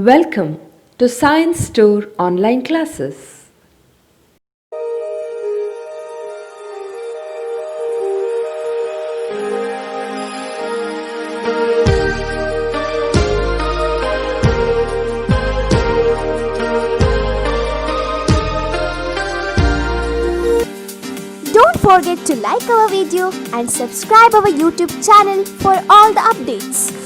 Welcome to Science Store online classes. Don't forget to like our video and subscribe our YouTube channel for all the updates.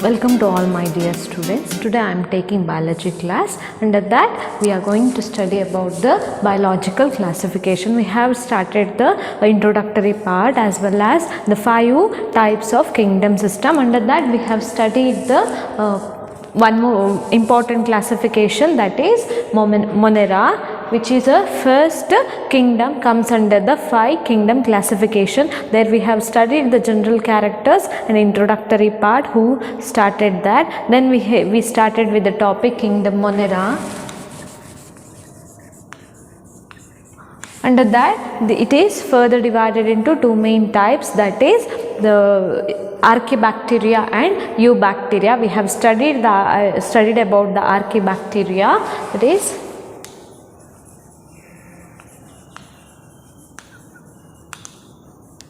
Welcome to all my dear students. Today I am taking biology class. Under that we are going to study about the biological classification. We have started the introductory part as well as the 5 types of kingdom system. Under that we have studied the one more important classification, that is Monera, which is a first kingdom, comes under the 5 kingdom classification. There we have studied the general characters and introductory part who started that. Then we started with the topic kingdom Monera. Under that it is further divided into 2 main types, that is the Archaebacteria and Eubacteria. We have studied about the Archaebacteria, that is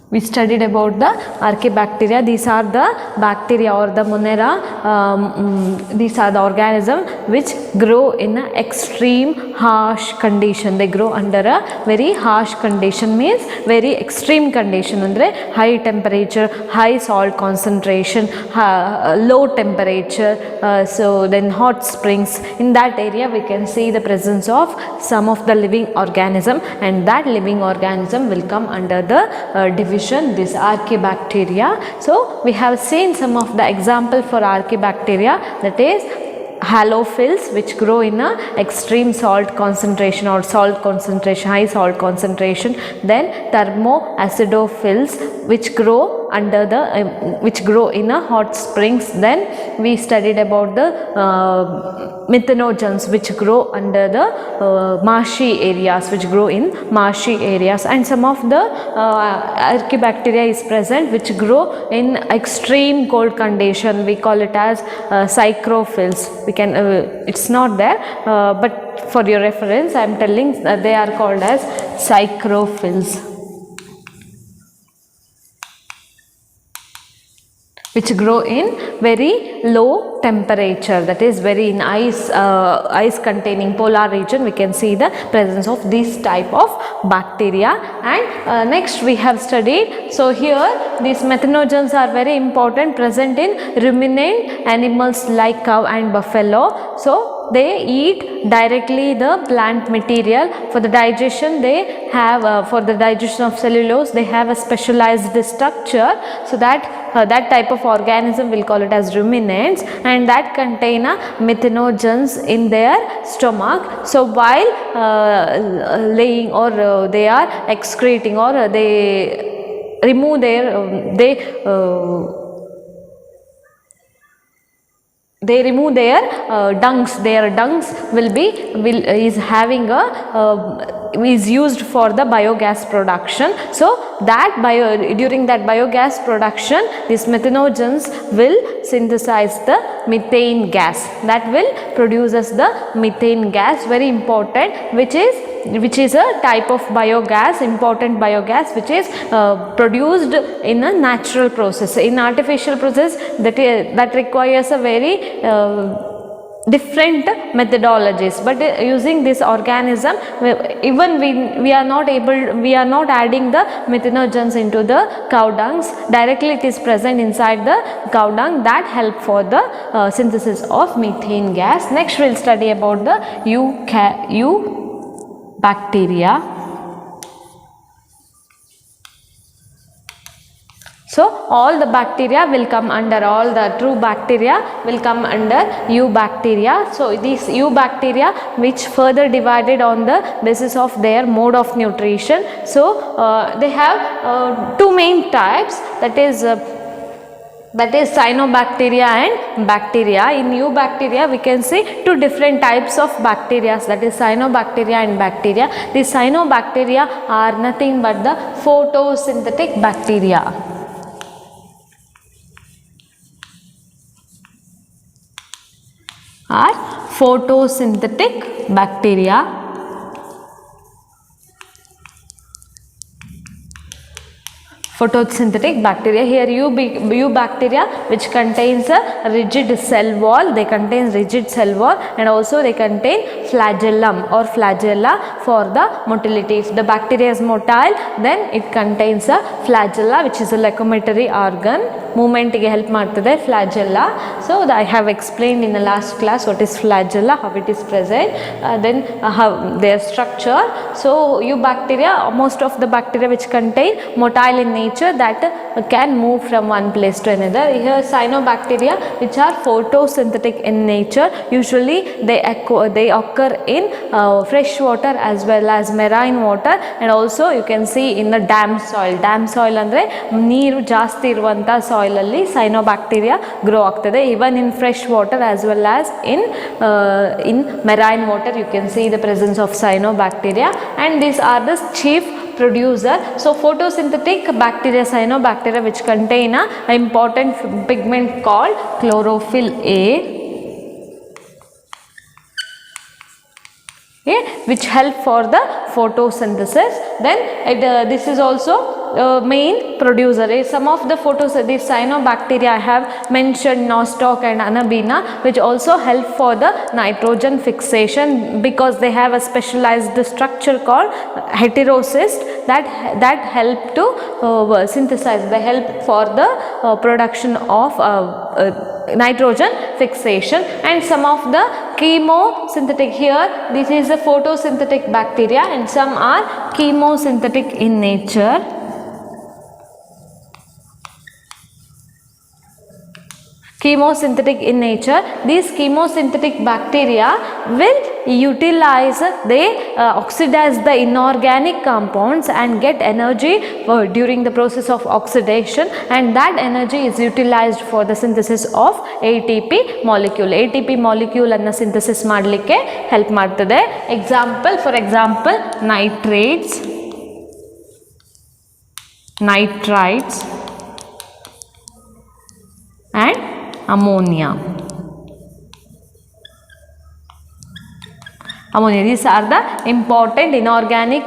we studied about the Archaebacteria. These are the bacteria or the Monera. These are the organisms which grow in an extreme harsh condition. They grow under a very harsh condition, means very extreme condition, andre high temperature, high salt concentration, low temperature, so then hot springs. In that area we can see the presence of some of the living organism, and that living organism will come under the division this Archaebacteria. So we have seen some of the example for Archaebacteria, that is halophils, which grow in a extreme salt concentration or high salt concentration. Then thermoacidophils, which grow under the which grow in a hot springs. Then we studied about the methanogens, which grow under the marshy areas, and some of the Archaebacteria is present which grow in extreme cold condition. We call it as psychrophils. We can it's not there, but for your reference I am telling they are called as psychrophils, which grow in very low temperature, that is very in ice containing polar region. We can see the presence of this type of bacteria. And next we have studied, so here these methanogens are very important, present in ruminant animals like cow and buffalo. So they eat directly the plant material. For the digestion they have for the digestion of cellulose they have a specialized structure, so that that type of organism will call it as ruminants, and that contain methanogens in their stomach. So while laying or they are excreting or they remove their they remove their dungs. Their dungs is having a is used for the biogas production. So that during that biogas production these methanogens will synthesize the methane gas, that will produces the methane gas, very important, which is a type of biogas, important biogas, which is produced in a natural process. In artificial process that requires a very different methodologies, but using this organism even we are not adding the methanogens into the cow dungs, directly it is present inside the cow dung, that help for the synthesis of methane gas. Next we will study about the Eubacteria. So all the bacteria will come under, all the true bacteria will come under Eubacteria. So these Eubacteria which further divided on the basis of their mode of nutrition. So they have 2 main types, that is cyanobacteria and bacteria. In Eubacteria we can see 2 different types of bacteria, that is cyanobacteria and bacteria. These cyanobacteria are nothing but the photosynthetic bacteria. are photosynthetic bacteria. Photosynthetic bacteria. Here eubacteria which contains a rigid cell wall. They contain rigid cell wall and also they contain flagellum or flagella for the motility. If the bacteria is motile, then it contains a flagella which is a locomotory organ. Movement ಗೆ help ಮಾಡ್ತದೆ flagella. So I have explained in the last class what is flagella, how it is present, then how their structure. So eubacteria, most of the bacteria which contain motile in nature that can move from one place to another. Here cyanobacteria which are photosynthetic in nature. Usually they occur in fresh water as well as marine water, and also you can see in the damp soil. Damp soil andre ನೀರು ಜಾಸ್ತಿ ಇರುವಂತ soil ಅಲ್ಲಿ cyanobacteria grow ಆಗ್ತದೆ. Even in fresh water as well as in marine water you can see the presence of cyanobacteria, and these are the chief producer. So photosynthetic bacteria, cyanobacteria, which contain a important pigment called chlorophyll A, okay, which help for the photosynthesis. Then this is also main producer. Some of the these cyanobacteria I have mentioned, Nostoc and Anabina, which also help for the nitrogen fixation because they have a specialized structure called heterocyst that help to synthesize. They help for the production of nitrogen fixation. And some of the chemosynthetic, here this is a photosynthetic bacteria and some are chemosynthetic in nature. Chemosynthetic in nature. These chemosynthetic bacteria will utilize, they oxidize the inorganic compounds and get energy during the process of oxidation, and that energy is utilized for the synthesis of ATP molecule. ATP molecule anna synthesis ಮಾಡಲಿಕ್ಕೆ help ಮಾಡ್ತದೆ. For example nitrates, nitrites and ammonia. These are the important inorganic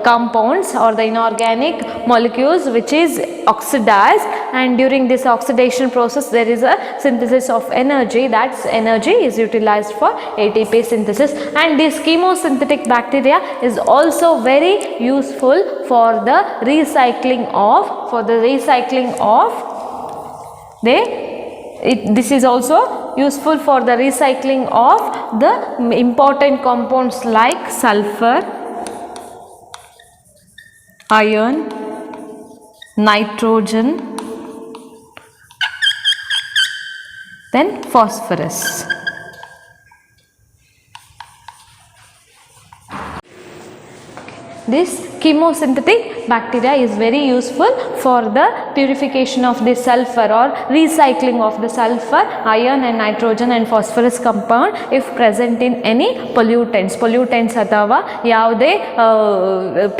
compounds or the inorganic molecules which is oxidized, and during this oxidation process there is a synthesis of energy. That energy is utilized for ATP synthesis. And this chemosynthetic bacteria is also very useful for the recycling of this is also useful for the recycling of the important compounds like sulfur, iron, nitrogen, then phosphorus. This chemosynthetic bacteria is very useful for the purification of the sulfur or recycling of the sulfur, iron and nitrogen and phosphorus compound if present in any pollutants ಅಥವಾ ಯಾವುದೇ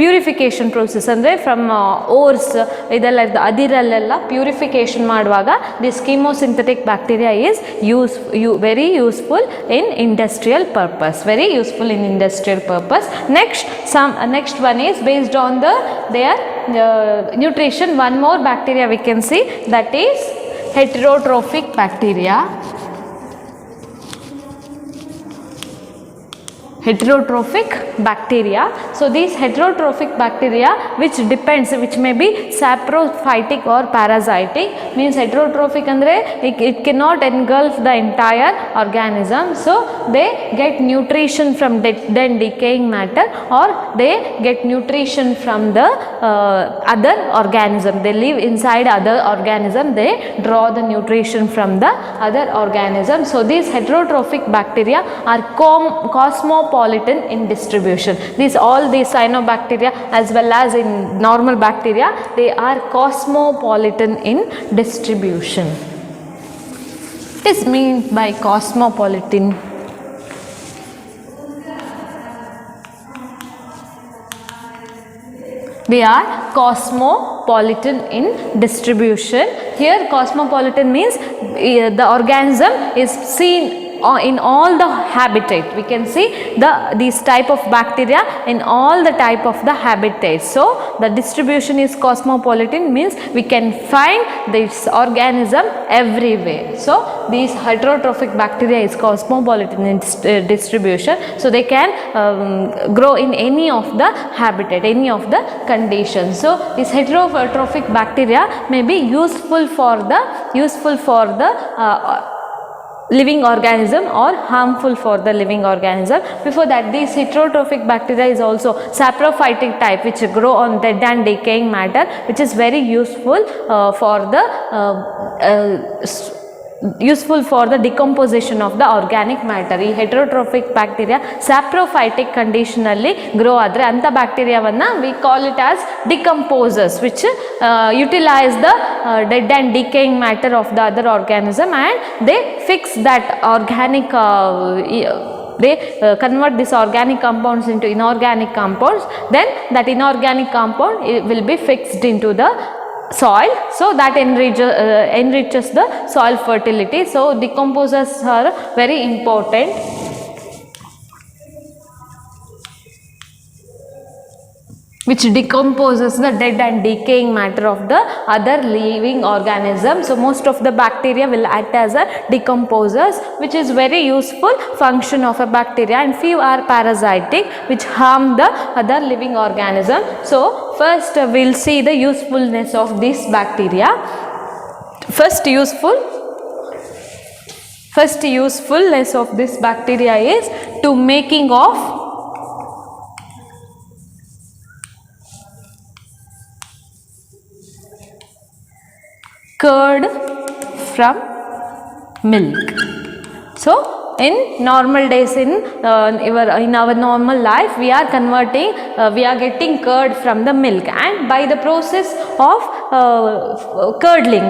purification process ಅಂದರೆ from ores ಇದೆಲ್ಲ ಅದಿರಲ್ಲೆಲ್ಲ purification ಮಾಡುವಾಗ this chemosynthetic bacteria is very useful in industrial purpose. Next one is based on their nutrition. One more bacteria we can see, that is heterotrophic bacteria. So these heterotrophic bacteria which may be saprophytic or parasitic. Means heterotrophic andre it cannot engulf the entire organism, so they get nutrition from then decaying matter, or they get nutrition from the other organism. They live inside other organism, they draw the nutrition from the other organism. So these heterotrophic bacteria are cosmopolitan in distribution. All these cyanobacteria as well as in normal bacteria, they are cosmopolitan in distribution. What is meant by cosmopolitan? They are cosmopolitan in distribution. Here cosmopolitan means the organism is seen in all the habitat. We can see these type of bacteria in all the type of the habitats. So the distribution is cosmopolitan, means we can find this organism everywhere. So these heterotrophic bacteria is cosmopolitan in distribution, so they can grow in any of the habitat, any of the conditions. So this heterotrophic bacteria may be useful for the living organism or harmful for the living organism. Before that, this heterotrophic bacteria is also saprophytic type, which grow on dead and decaying matter, which is very useful for the decomposition of the organic matter. ಈ heterotrophic bacteria saprophytic condition ಅಲ್ಲಿ grow ಆದರೆ ಅಂಥ ಬ್ಯಾಕ್ಟೀರಿಯಾವನ್ನು we call it as decomposers, which utilize the dead and decaying matter of the other organism, and they fix that organic they convert these organic compounds into inorganic compounds. Then that inorganic compound will be fixed into the soil, so that enriches the soil fertility. So decomposers are very important. Which decomposes the dead and decaying matter of the other living organism. So most of the bacteria will act as a decomposers, which is very useful function of a bacteria, and few are parasitic, which harm the other living organism. So first we'll see the usefulness of this bacteria. First usefulness of this bacteria is to making of curd from milk. So in normal days, in our normal life, we are getting curd from the milk, and by the process of curdling,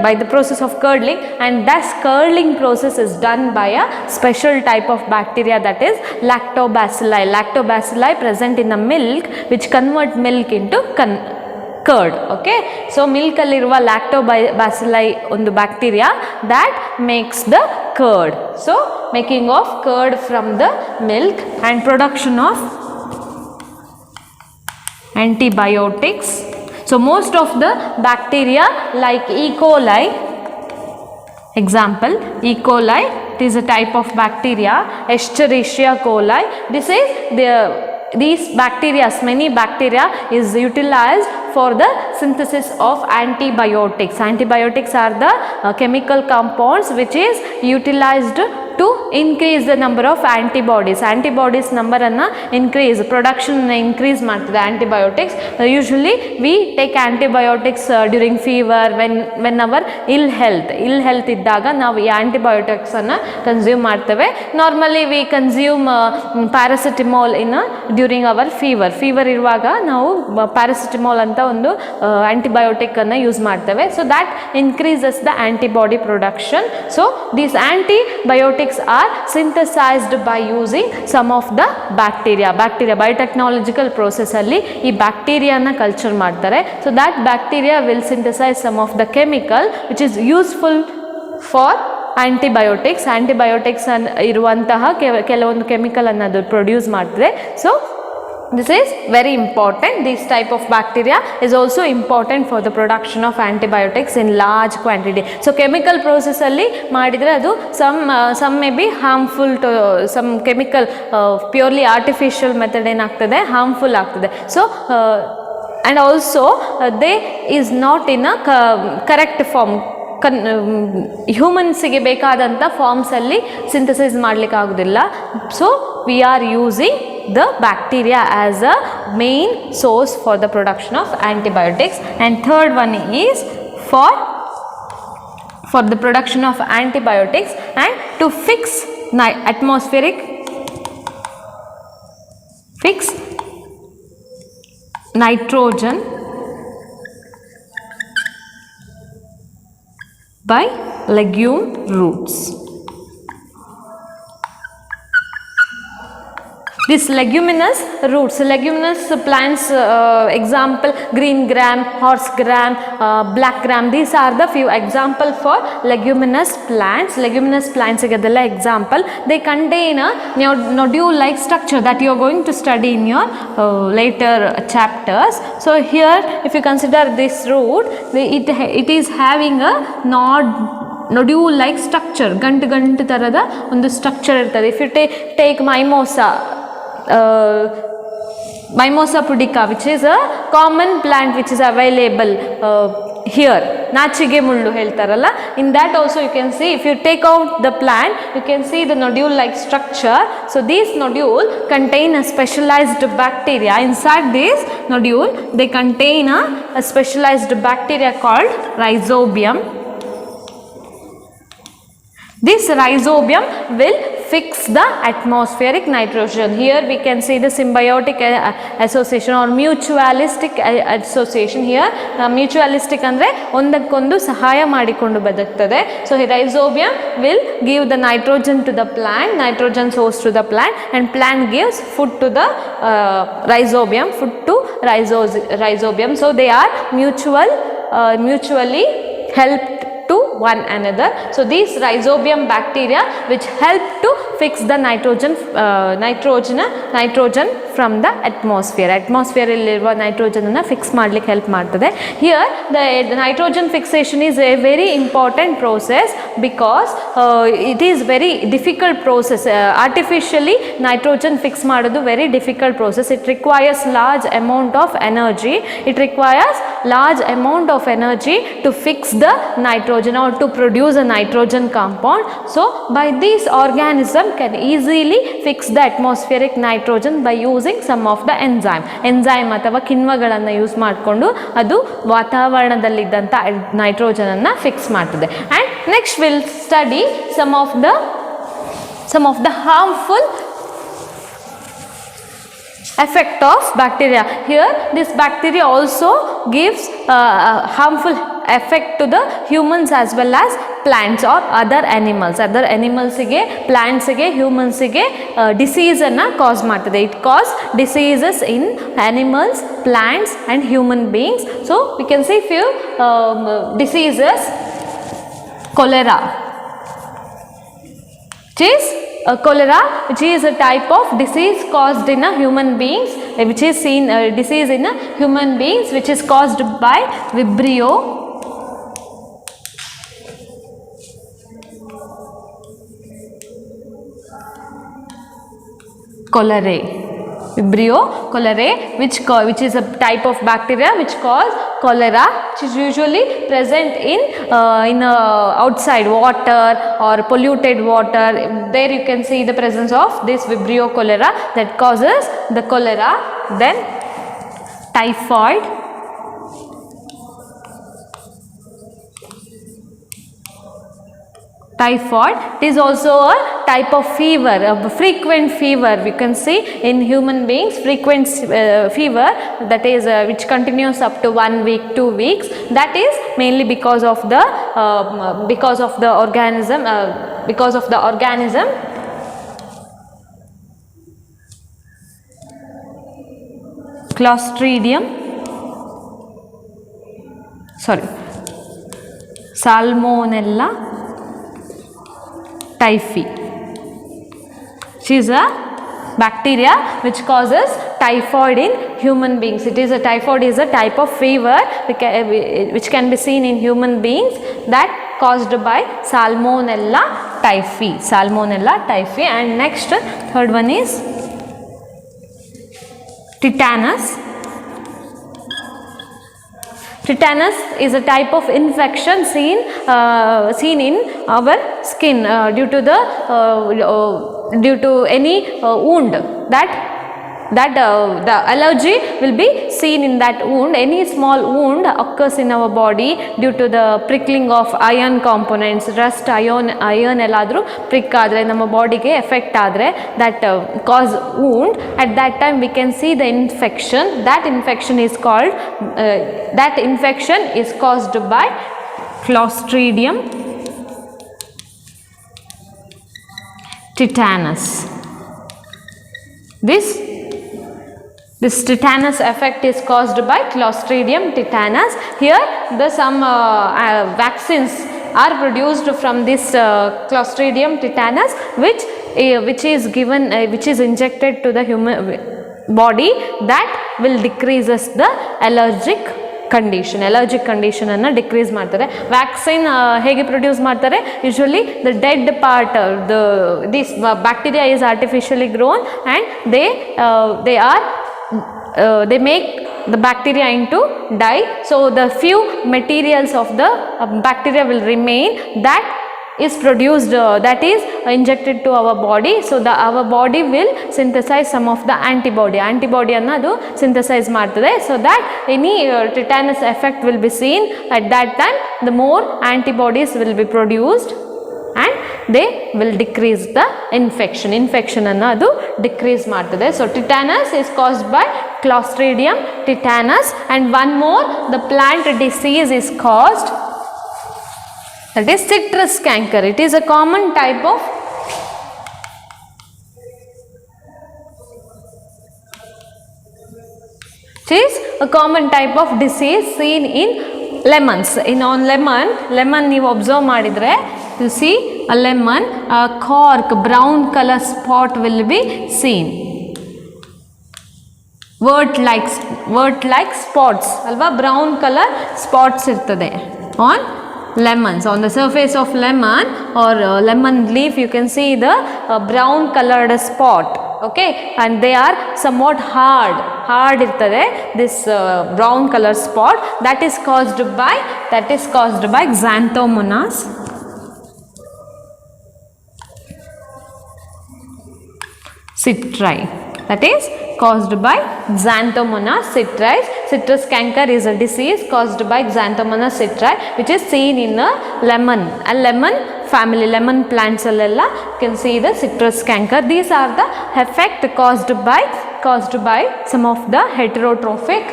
and that curdling process is done by a special type of bacteria, that is lactobacilli present in the milk, which convert milk into curd. Okay, so milk alliruva lactobacilli ಒಂದು bacteria that makes the curd. So making of curd from the milk and production of antibiotics. So most of the bacteria like E. coli, example E. coli, it is a type of bacteria. Escherichia coli, this is these bacteria, many bacteria is utilized for the synthesis of antibiotics. Antibiotics are the chemical compounds which is utilized to increase the number of antibodies. Antibodies number anna increase, production increase ಮಾಡ್ತದೆ antibiotics. Usually we take antibiotics during fever, when our ill health ಇದ್ದಾಗ ನಾವು ಈ antibiotics ಅನ್ನು consume ಮಾಡ್ತೇವೆ. Normally we consume paracetamol during our fever ಇರುವಾಗ ನಾವು paracetamol ಅಂತ ಒಂದು antibiotic ಅನ್ನು ಯೂಸ್ ಮಾಡ್ತೇವೆ. So that increases the antibody production. So these antibiotics are synthesized by using some of the bacteria biotechnological process ಅಲ್ಲಿ ಈ ಬ್ಯಾಕ್ಟೀರಿಯಾನ ಕಲ್ಚರ್ ಮಾಡ್ತಾರೆ. So that bacteria will synthesize some of the chemical which is useful for antibiotics ಇರುವಂತಹ ಕೆಲವೊಂದು chemical ಅನ್ನು ಅದು produce ಮಾಡ್ತದೆ. So this is very important. This type of bacteria is also important for the production of antibiotics in large quantity. So chemical process alli madidre adu some may be harmful to some chemical purely artificial method enagtade harmful agtade. So and also they is not in a correct form. ಹ್ಯೂಮನ್ಸಿಗೆ ಬೇಕಾದಂಥ ಫಾರ್ಮ್ಸಲ್ಲಿ synthesise ಮಾಡಲಿಕ್ಕೆ ಆಗೋದಿಲ್ಲ. So we are using the bacteria as a main source for the production of antibiotics. And third one is for the production of antibiotics and to fix nitrogen by legume roots. This leguminous roots, leguminous plants, example green gram, horse gram, black gram, these are the few example for leguminous plants. Leguminous plants igadella example. They contain a nodule like structure that you are going to study in your later chapters. So here if you consider this root, it is having a nodule like structure, gantu tarada ಒಂದು structure ಇರ್ತದೆ. If you take Mimosa pudica, which is a common plant which is available here, nachige mullu heltaralla, in that also you can see, if you take out the plant you can see the nodule like structure. So these nodule contain a specialized bacteria. Inside this nodule they contain a specialized bacteria called rhizobium. This rhizobium will fix the atmospheric nitrogen. Here we can see the symbiotic association or mutualistic association. Here mutualistic andre ondakkondu sahaya ಮಾಡಿಕೊಂಡು ಬದುಕ್ತದೆ. So rhizobium will give the nitrogen to the plant, nitrogen source to the plant, and plant gives food to the rhizobium, food to rhizobium. So they are mutually helped to one another. So these rhizobium bacteria which help to fix the nitrogen from the atmosphere. Atmosphere illiruva nitrogen anna fix madlikke help ಮಾಡ್ತದೆ. Here the nitrogen fixation is a very important process because it is very difficult process. Artificially nitrogen fix ಮಾಡೋದು very difficult process. It requires large amount of energy. It requires large amount of energy to fix the nitrogen or to produce a nitrogen compound. So by this organism can easily fix the atmospheric nitrogen by using some of the enzyme ಅಥವಾ ಕಿಣ್ವಗಳನ್ನು use ಮಾಡಿಕೊಂಡು ಅದು ವಾತಾವರಣದಲ್ಲಿದ್ದಂಥ nitrogen ಅನ್ನು fix ಮಾಡ್ತದೆ. And next we'll study some of the harmful effect of bacteria. Here this bacteria also gives harmful effect to the humans as well as plants or other animals ಗೆ plants ಗೆ humans ಗೆ disease ಅನ್ನು cause ಮಾಡ್ತದೆ. It cause diseases in animals, plants and human beings. So we can see few diseases. Cholera, cholera, which is a type of disease caused in a human beings, which is seen disease in a human beings which is caused by Vibrio cholerae. Vibrio cholerae, which is a type of bacteria which cause cholera, which is usually present in outside water or polluted water. There you can see the presence of this Vibrio cholera that causes the cholera. Then typhoid, it is also a type of fever, a frequent fever we can see in human beings, frequent fever that is which continues up to 1 week, 2 weeks. That is mainly because of the organism Salmonella typhi. She is a bacteria which causes typhoid in human beings. Typhoid is a type of fever which can be seen in human beings, that caused by Salmonella typhi. And next, third one is tetanus. Tetanus is a type of infection seen in our skin due to any wound that the allergy will be seen in that wound. Any small wound occurs in our body due to the prickling of iron components, rust, iron elladru prick adre nama body ge effect adre that cause wound. At that time we can see the infection. That infection is caused by Clostridium tetanus. This tetanus effect is caused by Clostridium tetanus. Here some vaccines are produced from this Clostridium tetanus, which is given which is injected to the human body, that will decreases the allergic condition ಅನ್ನು decrease ಮಾಡ್ತಾರೆ. Vaccine ಹೇಗೆ produce ಮಾಡ್ತಾರೆ? Usually the dead part, this bacteria is artificially grown and they make the bacteria into die, so the few materials of the bacteria will remain, that is produced, that is injected to our body, so our body will synthesize some of the antibody anna adu synthesize ಮಾಡ್ತದೆ, so that any tetanus effect will be seen at that time. The more antibodies will be produced and they will decrease the infection ಅನ್ನು ಅದು decrease ಮಾಡ್ತದೆ. So tetanus is caused by Clostridium tetanus. And one more, the plant disease is caused, that is citrus canker. It is a common type of disease seen in lemons. On lemon ನೀವು observe ಮಾಡಿದ್ರೆ, you see a lemon, a cork, brown color spot will be seen. Wort like spots alva, brown color spots irtade on lemons. On the surface of lemon or lemon leaf, you can see the brown colored spot, okay, and they are somewhat hard irtade, this brown color spot, that is caused by Xanthomonas citri. That is caused by Xanthomonas citri. Citrus canker is a disease caused by Xanthomonas citri, which is seen in a lemon family, lemon plants allella you can see the citrus canker. These are the effect caused by some of the heterotrophic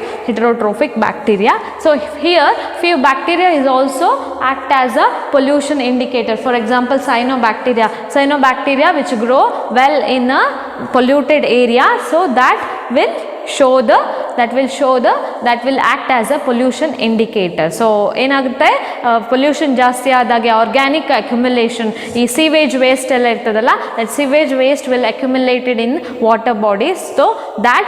bacteria. So here few bacteria is also act as a pollution indicator. For example, cyanobacteria which grow well in a polluted area, so that will act as a pollution indicator. So ಏನಾಗುತ್ತೆ, pollution ಜಾಸ್ತಿ ಆದಾಗೆ organic accumulation, ಈ sewage waste ಎಲ್ಲ ಇರ್ತದಲ್ಲ, that sewage waste will accumulated in water bodies, so that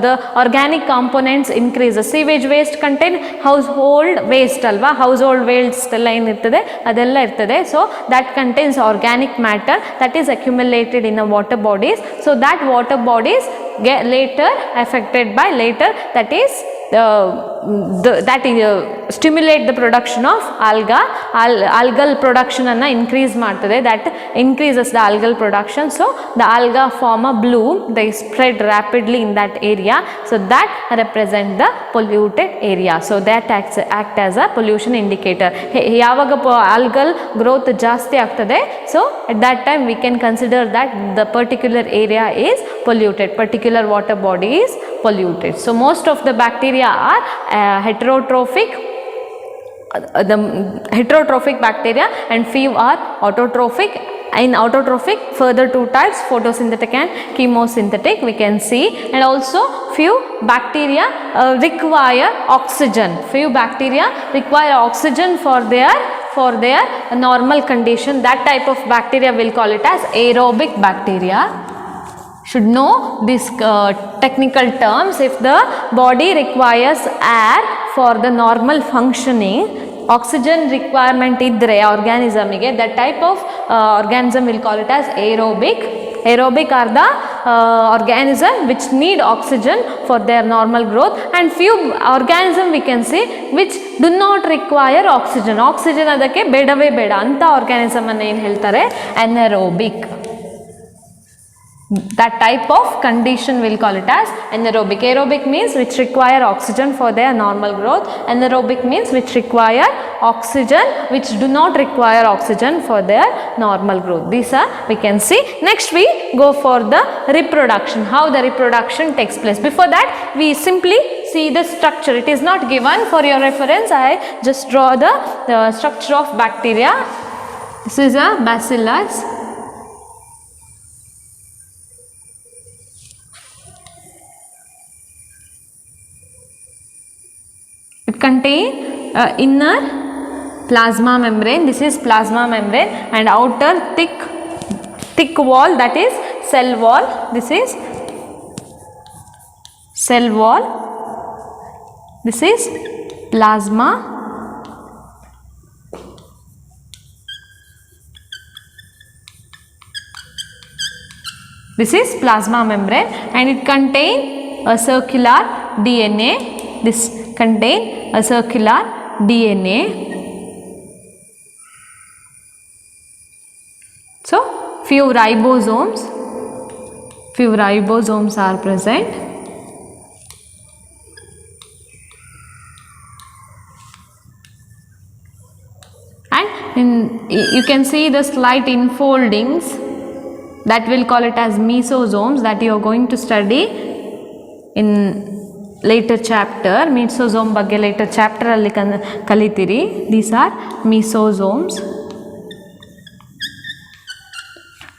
the organic components increase. The sewage waste contain household waste alva, household waste ಎಲ್ಲ ಏನಿರ್ತದೆ ಅದೆಲ್ಲ ಇರ್ತದೆ, so that contains organic matter that is accumulated in the water bodies, so that water bodies get later affected by that is stimulate the production of algal production anna increase ಮಾಡ್ತದೆ, that increases the algal production, so the alga form a bloom, they spread rapidly in that area, so that represent the polluted area, so that act as a pollution indicator. ಯಾವಾಗ algal growth ಜಾಸ್ತಿ ಆಗ್ತದೆ, so at that time we can consider that the particular area is polluted, particular water body is polluted. So most of the bacteria are heterotrophic, the heterotrophic bacteria, and few are autotrophic. In autotrophic, further two types, photosynthetic and chemosynthetic, we can see. And also few bacteria require oxygen. Few bacteria require oxygen for their normal condition. That type of bacteria we'll call it as aerobic bacteria. Should know these technical terms. If the body requires air for the normal functioning, oxygen requirement idre organism ige, that type of organism will call it as aerobic. Aerobic are the organism which need oxygen for their normal growth, and few organism we can see which do not require oxygen adakke bedave beda anta organism anna ಏನು ಹೇಳ್ತಾರೆ, anaerobic. That type of condition we'll call it as anaerobic. Aerobic means which require oxygen for their normal growth. Anaerobic means which require oxygen, which do not require oxygen for their normal growth. These are we can see. Next we go for the reproduction, how the reproduction takes place. Before that we simply see the structure. It is not given, for your reference I just draw the structure of bacteria. This is a bacillus. contain inner plasma membrane, this is plasma membrane, and outer thick wall, that is cell wall, this is cell wall, this is plasma, this is plasma membrane, and it contain a circular DNA, this contain a circular DNA. So few ribosomes are present, and you can see the slight infoldings, that will call it as mesosomes, that you are going to study in later chapter. Mesosome ಬಗ್ಗೆ later chapter ಅಲ್ಲಿ ಕಲಿತೀರಿ. These are mesosomes.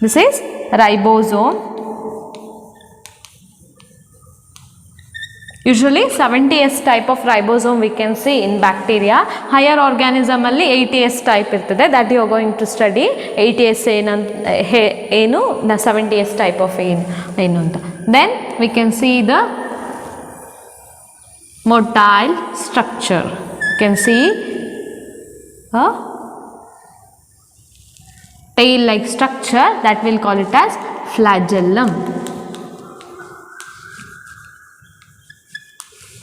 This is ribosome. Usually 70S type of ribosome we can see in bacteria. Higher organism alli 80S type irtade, that you are going to study. 80S enu, the 70S type of enu anta. Then we can see the motile structure. You can see a tail like structure, that will call it as flagellum.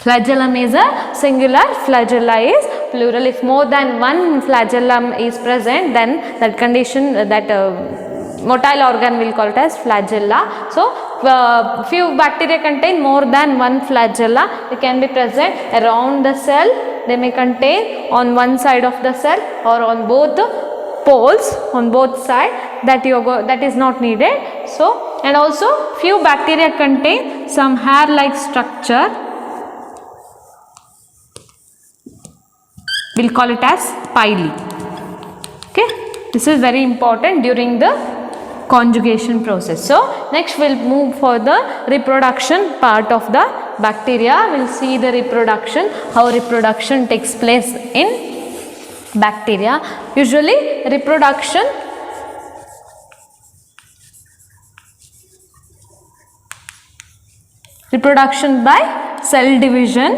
Flagellum is a singular, flagella is plural. If more than one flagellum is present, then that condition, that motile organ will call it as flagella. So few bacteria contain more than one flagella. It can be present around the cell. They may contain on one side of the cell or on both poles, on both sides, that is not needed. So, and also few bacteria contain some hair like structure, we'll call it as pili. Okay, this is very important during the conjugation process. So next we'll move for the reproduction part of the bacteria. We'll see the reproduction, how reproduction takes place in bacteria. Usually reproduction by cell division.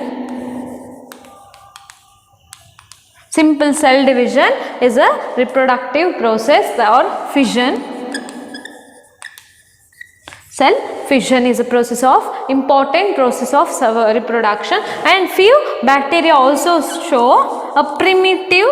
Simple cell division is a reproductive process, or fission. Cell fission is a important process of reproduction, and few bacteria also show a primitive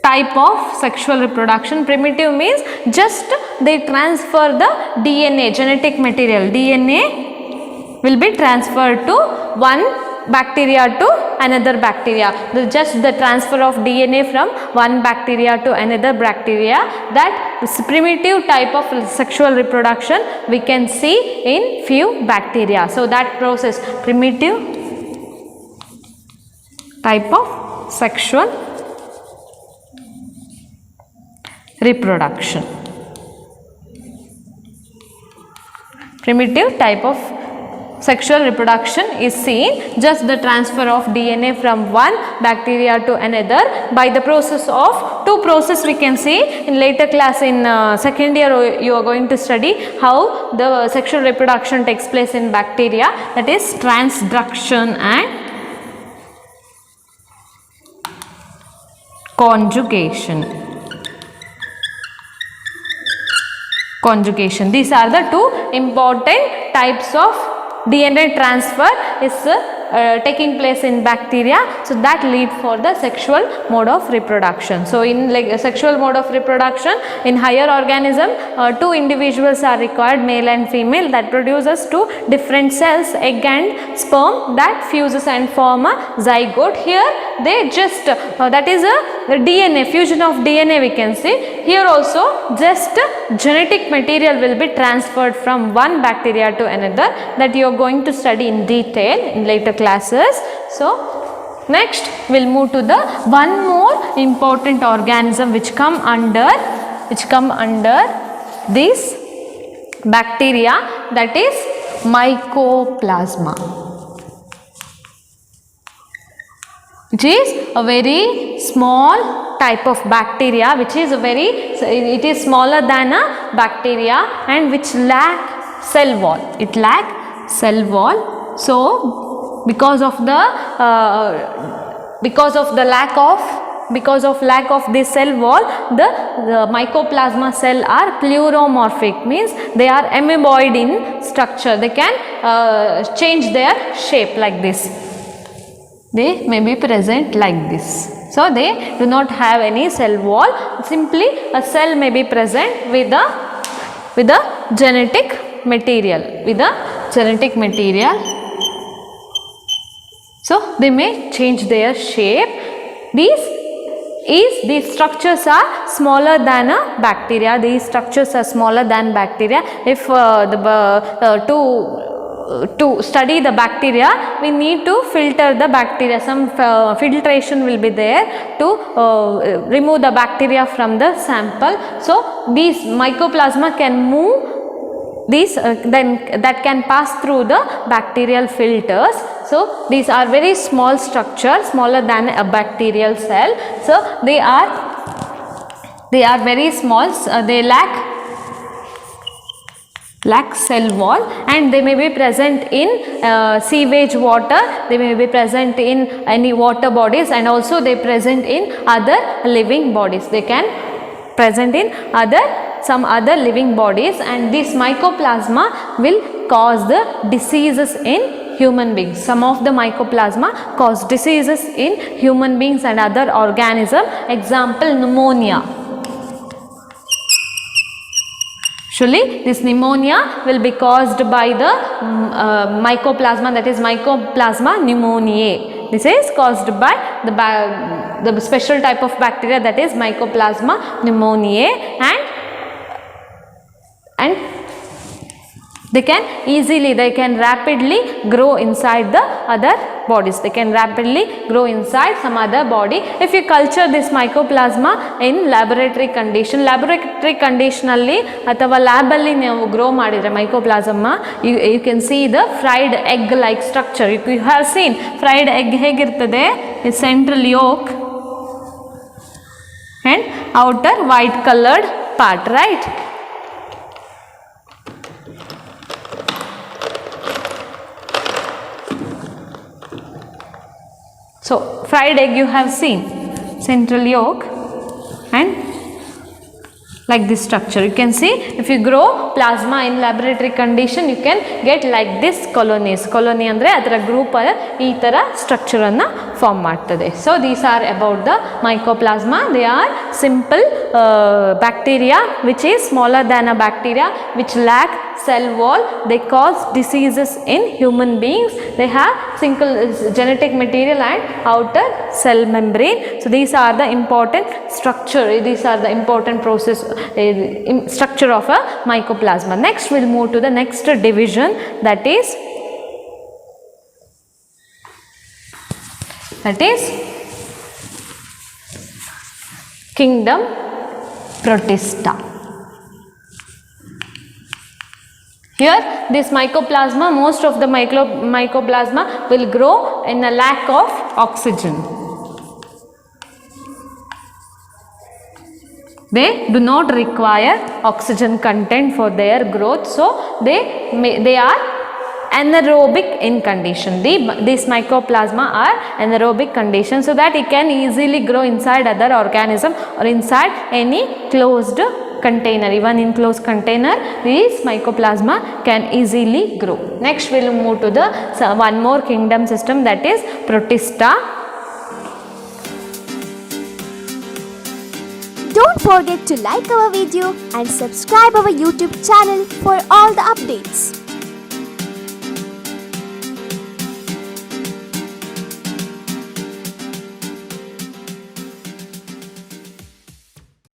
type of sexual reproduction. Primitive means just they transfer the DNA, genetic material. DNA will be transferred to one bacteria to another bacteria. Just the transfer of DNA from one bacteria to another bacteria, that is primitive type of sexual reproduction we can see in few bacteria. So that process, primitive type of sexual reproduction. Primitive type of sexual reproduction is seen just the transfer of DNA from one bacteria to another by the process of two process we can see in later class. In second year you are going to study how the sexual reproduction takes place in bacteria, that is transduction and conjugation. These are the two important types of DNA transfer is taking place in bacteria, so that lead for the sexual mode of reproduction. So in like sexual mode of reproduction in higher organism, two individuals are required, male and female, that produces two different cells, egg and sperm, that fuses and form a zygote. Here they just that is a DNA, fusion of DNA we can see. Here also just genetic material will be transferred from one bacteria to another, that you are going to study in detail in later classes. So next we'll move to the one more important organism which come under this bacteria, that is mycoplasma. which is a very small type of bacteria, which is it is smaller than a bacteria and which lack cell wall. It lack cell wall. So because of lack of this cell wall, the mycoplasma cell are pleuromorphic, means they are amoeboid in structure. They can change their shape like this. They may be present like this. So they do not have any cell wall. Simply a cell may be present with the genetic material. So they may change their shape. These structures are smaller than a bacteria. These structures are smaller than bacteria. If to study the bacteria, we need to filter the bacteria. Some filtration will be there to remove the bacteria from the sample. So these mycoplasma can move these then that can pass through the bacterial filters. So these are very small structures, smaller than a bacterial cell. So they are very small. They lack cell wall, and they may be present in sewage water. They may be present in any water bodies, and also they present in other living bodies. They can present in some other living bodies, and this mycoplasma will cause the diseases in human beings. Some of the mycoplasma cause diseases in human beings and other organisms. Example, pneumonia. Actually, this pneumonia will be caused by the mycoplasma, that is Mycoplasma pneumoniae. This is caused by the special type of bacteria, that is Mycoplasma pneumoniae, and they can rapidly grow inside the other bodies. They can rapidly grow inside some other body. If you culture this mycoplasma in laboratory condition ಅಲ್ಲಿ ಅಥವಾ lab ಅಲ್ಲಿ ನೀವು grow ಮಾಡಿದ್ರೆ mycoplasma, you can see the fried egg like structure. You have seen fried egg ಹೇಗಿರ್ತದೆ, central yolk and outer white colored part, right? So fried egg you have seen, central yolk and like this structure. You can see if you grow plasma in laboratory condition, you can get like this colonies. Colony andre adara group ee tara structure anna form ಮಾಡ್ತದೆ. So these are about the mycoplasma. They are simple bacteria which is smaller than a bacteria, which lack cell wall. They cause diseases in human beings. They have single genetic material and outer cell membrane. So these are the important structure. These are the important process structure of a mycoplasma. Next we'll move to the next division, that is kingdom Protista. Here this mycoplasma, most of the mycoplasma will grow in a lack of oxygen. They do not require oxygen content for their growth, so they are anaerobic in condition. These mycoplasma are anaerobic condition, so that it can easily grow inside other organism or inside any closed container. Even in closed container, these mycoplasma can easily grow. Next we will move to the one more kingdom system, that is Protista. Don't forget to like our video and subscribe our YouTube channel for all the updates.